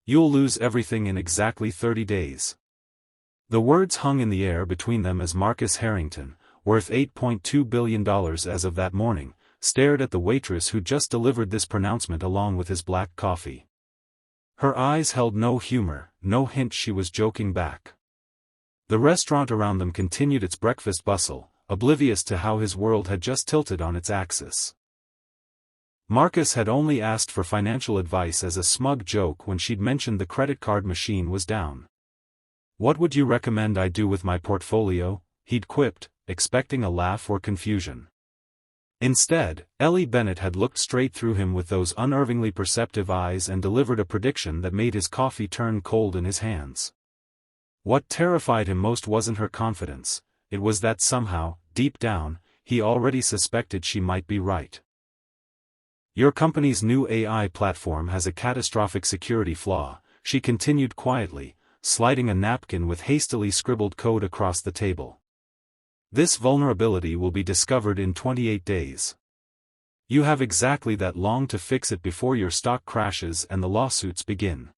You'll lose everything in exactly 30 days. The words hung in the air between them as Marcus Harrington, worth $8.2 billion as of that morning, stared at the waitress who just delivered this pronouncement along with his black coffee. Her eyes held no humor, no hint she was joking back. The restaurant around them continued its breakfast bustle, oblivious to how his world had just tilted on its axis. Marcus had only asked for financial advice as a smug joke when she'd mentioned the credit card machine was down. "What would you recommend I do with my portfolio?" he'd quipped, expecting a laugh or confusion. Instead, Ellie Bennett had looked straight through him with those unnervingly perceptive eyes and delivered a prediction that made his coffee turn cold in his hands. What terrified him most wasn't her confidence, it was that somehow, deep down, he already suspected she might be right. "Your company's new AI platform has a catastrophic security flaw," she continued quietly, sliding a napkin with hastily scribbled code across the table. "This vulnerability will be discovered in 28 days. You have exactly that long to fix it before your stock crashes and the lawsuits begin."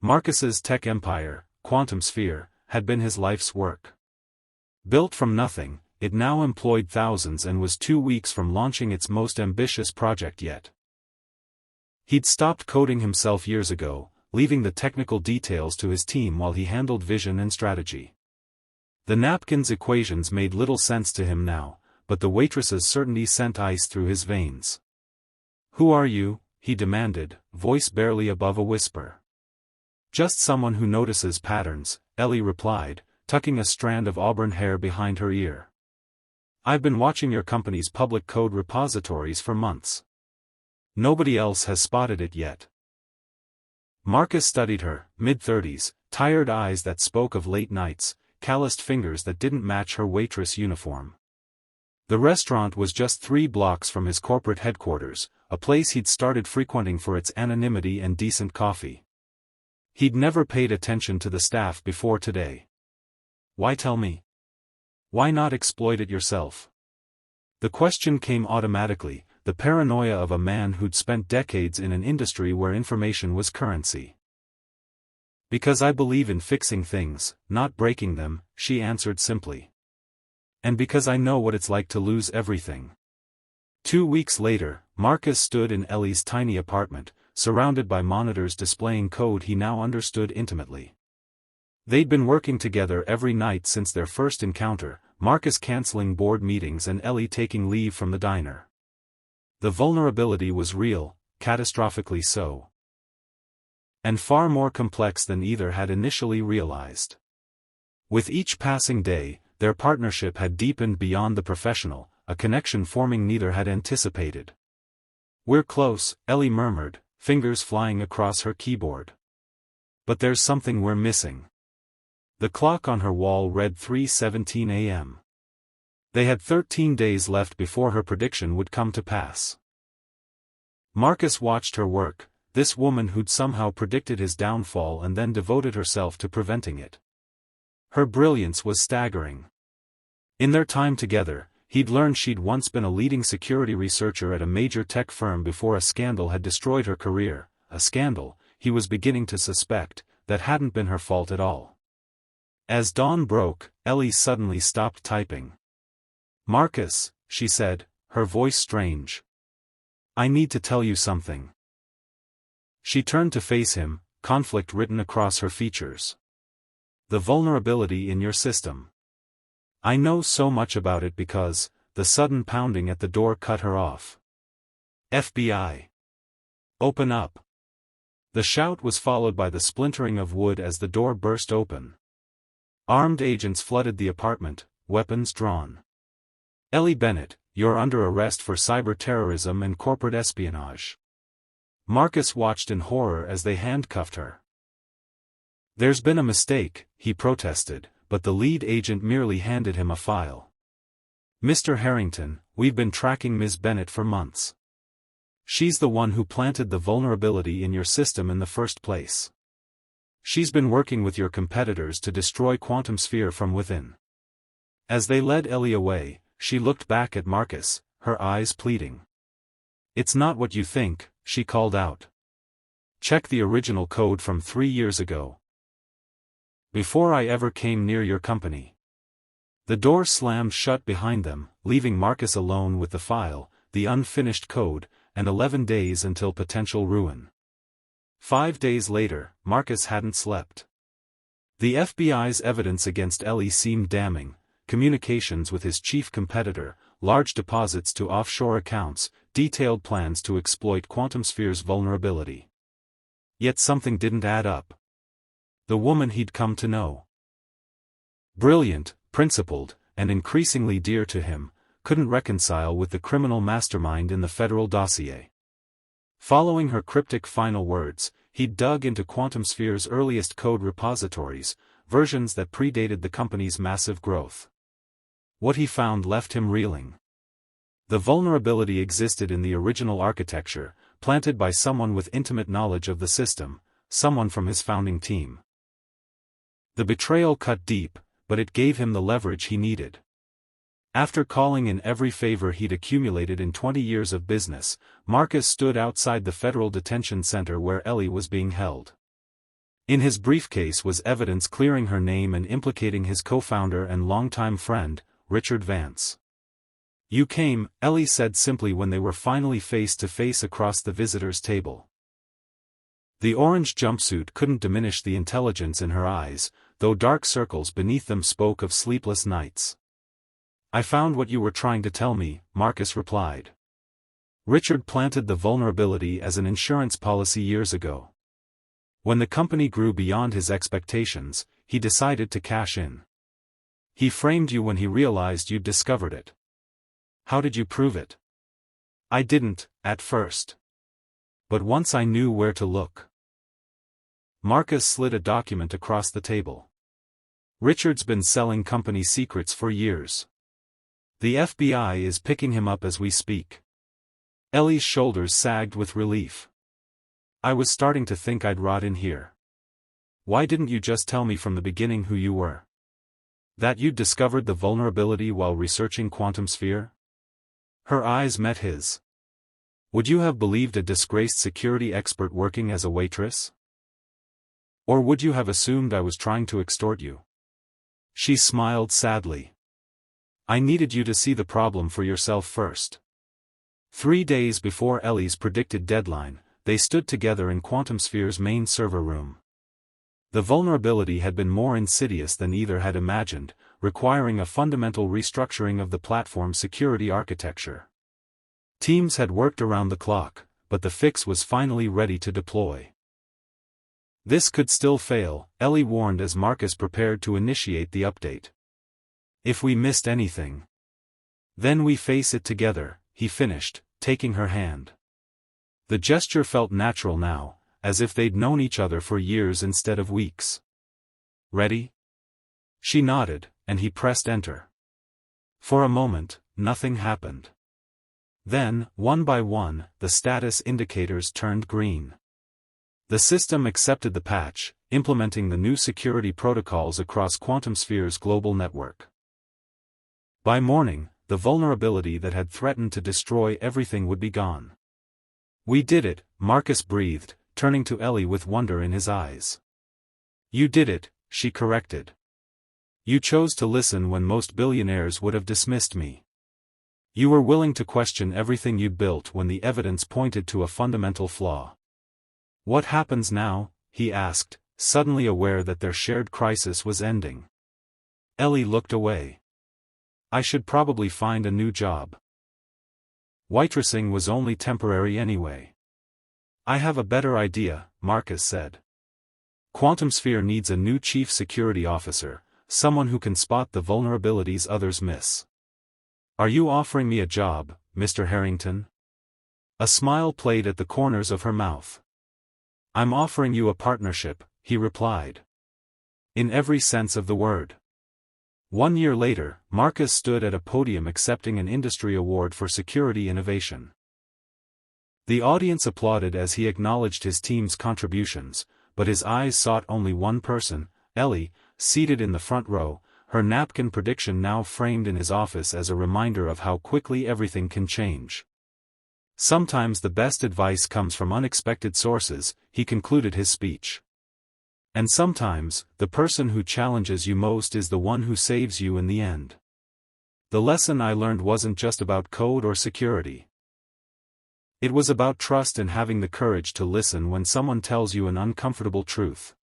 Marcus's tech empire, Quantum Sphere, had been his life's work. Built from nothing, it now employed thousands and was 2 weeks from launching its most ambitious project yet. He'd stopped coding himself years ago, leaving the technical details to his team while he handled vision and strategy. The napkin's equations made little sense to him now, but the waitress's certainty sent ice through his veins. "Who are you?" he demanded, voice barely above a whisper. "Just someone who notices patterns," Ellie replied, tucking a strand of auburn hair behind her ear. "I've been watching your company's public code repositories for months. Nobody else has spotted it yet." Marcus studied her, mid-30s, tired eyes that spoke of late nights, calloused fingers that didn't match her waitress uniform. The restaurant was just 3 blocks from his corporate headquarters, a place he'd started frequenting for its anonymity and decent coffee. He'd never paid attention to the staff before today. Why tell me? Why not exploit it yourself? The question came automatically, the paranoia of a man who'd spent decades in an industry where information was currency. "Because I believe in fixing things, not breaking them," she answered simply. "And because I know what it's like to lose everything." 2 weeks later, Marcus stood in Ellie's tiny apartment, surrounded by monitors displaying code he now understood intimately. They'd been working together every night since their first encounter, Marcus canceling board meetings and Ellie taking leave from the diner. The vulnerability was real, catastrophically so. And far more complex than either had initially realized. With each passing day, their partnership had deepened beyond the professional, a connection forming neither had anticipated. "We're close," Ellie murmured, fingers flying across her keyboard. "But there's something we're missing." The clock on her wall read 3:17 a.m. They had 13 days left before her prediction would come to pass. Marcus watched her work, this woman who'd somehow predicted his downfall and then devoted herself to preventing it. Her brilliance was staggering. In their time together, he'd learned she'd once been a leading security researcher at a major tech firm before a scandal had destroyed her career, a scandal, he was beginning to suspect, that hadn't been her fault at all. As dawn broke, Ellie suddenly stopped typing. "Marcus," she said, her voice strange. "I need to tell you something." She turned to face him, conflict written across her features. "The vulnerability in your system. I know so much about it because," the sudden pounding at the door cut her off. "FBI. Open up." The shout was followed by the splintering of wood as the door burst open. Armed agents flooded the apartment, weapons drawn. "Ellie Bennett, you're under arrest for cyber-terrorism and corporate espionage." Marcus watched in horror as they handcuffed her. "There's been a mistake," he protested, but the lead agent merely handed him a file. "Mr. Harrington, we've been tracking Ms. Bennett for months. She's the one who planted the vulnerability in your system in the first place. She's been working with your competitors to destroy Quantum Sphere from within." As they led Ellie away, she looked back at Marcus, her eyes pleading. "It's not what you think," she called out. Check the original code from 3 years ago. Before I ever came near your company. The door slammed shut behind them, leaving Marcus alone with the file, the unfinished code, and 11 days until potential ruin. 5 days later, Marcus hadn't slept. The FBI's evidence against Ellie seemed damning: communications with his chief competitor, large deposits to offshore accounts, detailed plans to exploit QuantumSphere's vulnerability. Yet something didn't add up. The woman he'd come to know, brilliant, principled, and increasingly dear to him, couldn't reconcile with the criminal mastermind in the federal dossier. Following her cryptic final words, he'd dug into QuantumSphere's earliest code repositories, versions that predated the company's massive growth. What he found left him reeling. The vulnerability existed in the original architecture, planted by someone with intimate knowledge of the system, someone from his founding team. The betrayal cut deep, but it gave him the leverage he needed. After calling in every favor he'd accumulated in 20 years of business, Marcus stood outside the federal detention center where Ellie was being held. In his briefcase was evidence clearing her name and implicating his co-founder and longtime friend, Richard Vance. "You came," Ellie said simply when they were finally face to face across the visitors' table. The orange jumpsuit couldn't diminish the intelligence in her eyes, though dark circles beneath them spoke of sleepless nights. "I found what you were trying to tell me," Marcus replied. Richard planted the vulnerability as an insurance policy years ago. When the company grew beyond his expectations, he decided to cash in. "He framed you when he realized you'd discovered it." "How did you prove it?" "I didn't, at first. But once I knew where to look." Marcus slid a document across the table. "Richard's been selling company secrets for years. The FBI is picking him up as we speak." Ellie's shoulders sagged with relief. "I was starting to think I'd rot in here. Why didn't you just tell me from the beginning who you were? That you'd discovered the vulnerability while researching QuantumSphere?" Her eyes met his. "Would you have believed a disgraced security expert working as a waitress? Or would you have assumed I was trying to extort you?" She smiled sadly. "I needed you to see the problem for yourself first." 3 days before Ellie's predicted deadline, they stood together in QuantumSphere's main server room. The vulnerability had been more insidious than either had imagined, requiring a fundamental restructuring of the platform's security architecture. Teams had worked around the clock, but the fix was finally ready to deploy. This could still fail, Ellie warned as Marcus prepared to initiate the update. "If we missed anything, then we face it together," he finished, taking her hand. The gesture felt natural now, as if they'd known each other for years instead of weeks. "Ready?" She nodded, and he pressed enter. For a moment, nothing happened. Then, one by one, the status indicators turned green. The system accepted the patch, implementing the new security protocols across QuantumSphere's global network. By morning, the vulnerability that had threatened to destroy everything would be gone. "We did it," Marcus breathed, turning to Ellie with wonder in his eyes. "You did it," she corrected. "You chose to listen when most billionaires would have dismissed me. You were willing to question everything you'd built when the evidence pointed to a fundamental flaw." "What happens now?" he asked, suddenly aware that their shared crisis was ending. Ellie looked away. "I should probably find a new job. Waitressing was only temporary anyway." "I have a better idea," Marcus said. "QuantumSphere needs a new chief security officer, someone who can spot the vulnerabilities others miss. Are you offering me a job, Mr. Harrington?" A smile played at the corners of her mouth. "I'm offering you a partnership," he replied. "In every sense of the word." 1 year later, Marcus stood at a podium accepting an industry award for security innovation. The audience applauded as he acknowledged his team's contributions, but his eyes sought only one person, Ellie, seated in the front row, her napkin prediction now framed in his office as a reminder of how quickly everything can change. Sometimes the best advice comes from unexpected sources, he concluded his speech. And sometimes, the person who challenges you most is the one who saves you in the end. The lesson I learned wasn't just about code or security. It was about trust and having the courage to listen when someone tells you an uncomfortable truth.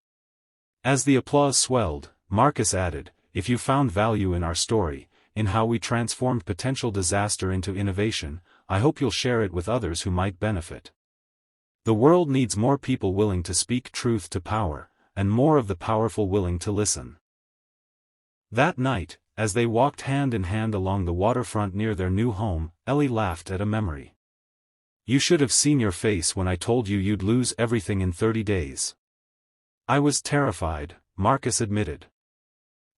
As the applause swelled, Marcus added, "If you found value in our story, in how we transformed potential disaster into innovation, I hope you'll share it with others who might benefit. The world needs more people willing to speak truth to power, and more of the powerful willing to listen." That night, as they walked hand in hand along the waterfront near their new home, Ellie laughed at a memory. "You should have seen your face when I told you you'd lose everything in 30 days. I was terrified," Marcus admitted.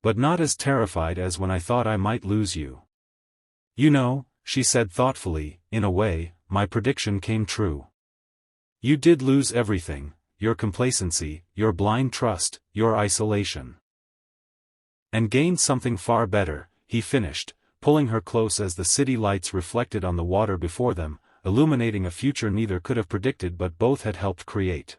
"But not as terrified as when I thought I might lose you. You know," she said thoughtfully, "in a way, my prediction came true. You did lose everything, your complacency, your blind trust, your isolation. And gained something far better," he finished, pulling her close as the city lights reflected on the water before them, illuminating a future neither could have predicted but both had helped create.